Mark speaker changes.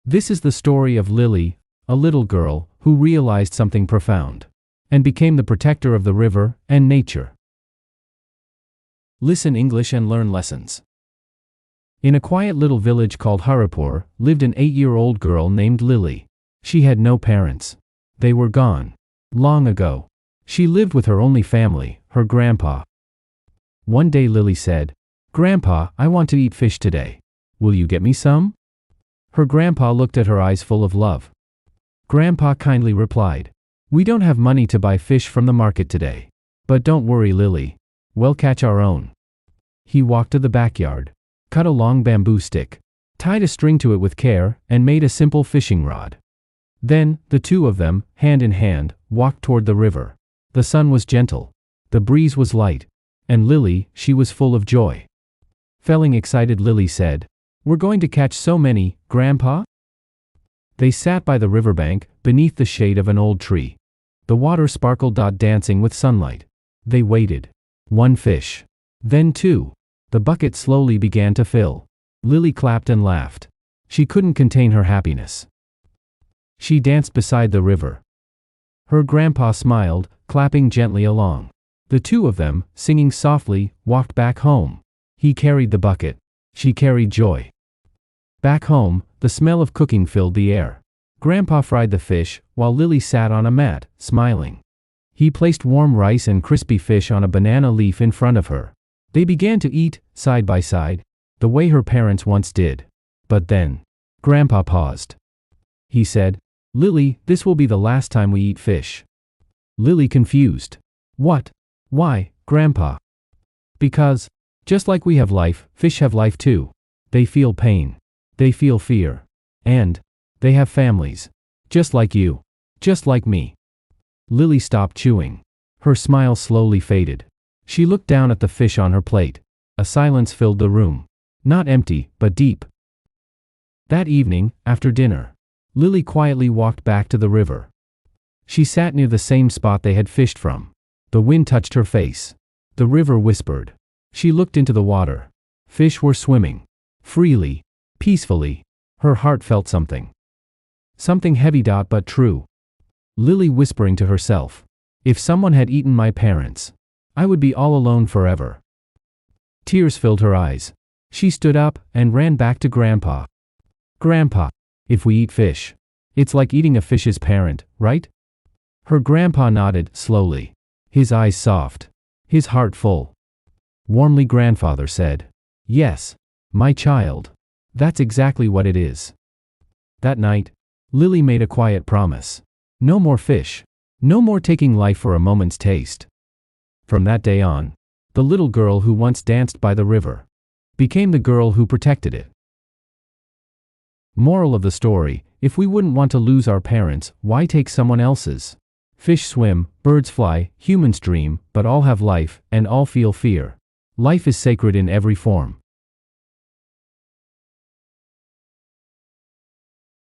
Speaker 1: This is the story of Lily, a little girl who realized something profound and became the protector of the river and nature. Listen English and learn lessons. In a quiet little village called Haripur lived an 8-year-old girl named Lily. She had no parents. They were gone long ago. She lived with her only family, her grandpa. One day Lily said, "Grandpa, I want to eat fish today. Will you get me some?" Her grandpa looked at her eyes full of love. Grandpa kindly replied, "We don't have money to buy fish from the market today. But don't worry, Lily. We'll catch our own." He walked to the backyard, cut a long bamboo stick, tied a string to it with care, and made a simple fishing rod. Then, the two of them, hand in hand, walked toward the river. The sun was gentle. The breeze was light. And Lily, she was full of joy. Feeling excited, Lily said, "We're going to catch so many, Grandpa?" They sat by the riverbank, beneath the shade of an old tree. The water sparkled, dancing with sunlight. They waited. One fish. Then two. The bucket slowly began to fill. Lily clapped and laughed. She couldn't contain her happiness. She danced beside the river. Her grandpa smiled, clapping gently along. The two of them, singing softly, walked back home. He carried the bucket. She carried joy. Back home, the smell of cooking filled the air. Grandpa fried the fish, while Lily sat on a mat, smiling. He placed warm rice and crispy fish on a banana leaf in front of her. They began to eat, side by side, the way her parents once did. But then, Grandpa paused. He said, "Lily, this will be the last time we eat fish." Lily confused. "What? Why, Grandpa?" "Because, just like we have life, fish have life too. They feel pain. They feel fear. And they have families. Just like you. Just like me." Lily stopped chewing. Her smile slowly faded. She looked down at the fish on her plate. A silence filled the room. Not empty, but deep. That evening, after dinner, Lily quietly walked back to the river. She sat near the same spot they had fished from. The wind touched her face. The river whispered. She looked into the water. Fish were swimming. Freely. Peacefully. Her heart felt something. Something heavy, but true. Lily whispering to herself, "If someone had eaten my parents, I would be all alone forever." Tears filled her eyes. She stood up and ran back to Grandpa. "Grandpa, if we eat fish, it's like eating a fish's parent, right?" Her grandpa nodded slowly. His eyes soft. His heart full. Warmly, grandfather said, "Yes, my child. That's exactly what it is." That night, Lily made a quiet promise. No more fish. No more taking life for a moment's taste. From that day on, the little girl who once danced by the river became the girl who protected it. Moral of the story: if we wouldn't want to lose our parents, why take someone else's? Fish swim, birds fly, humans dream, but all have life, and all feel fear. Life is sacred in every form.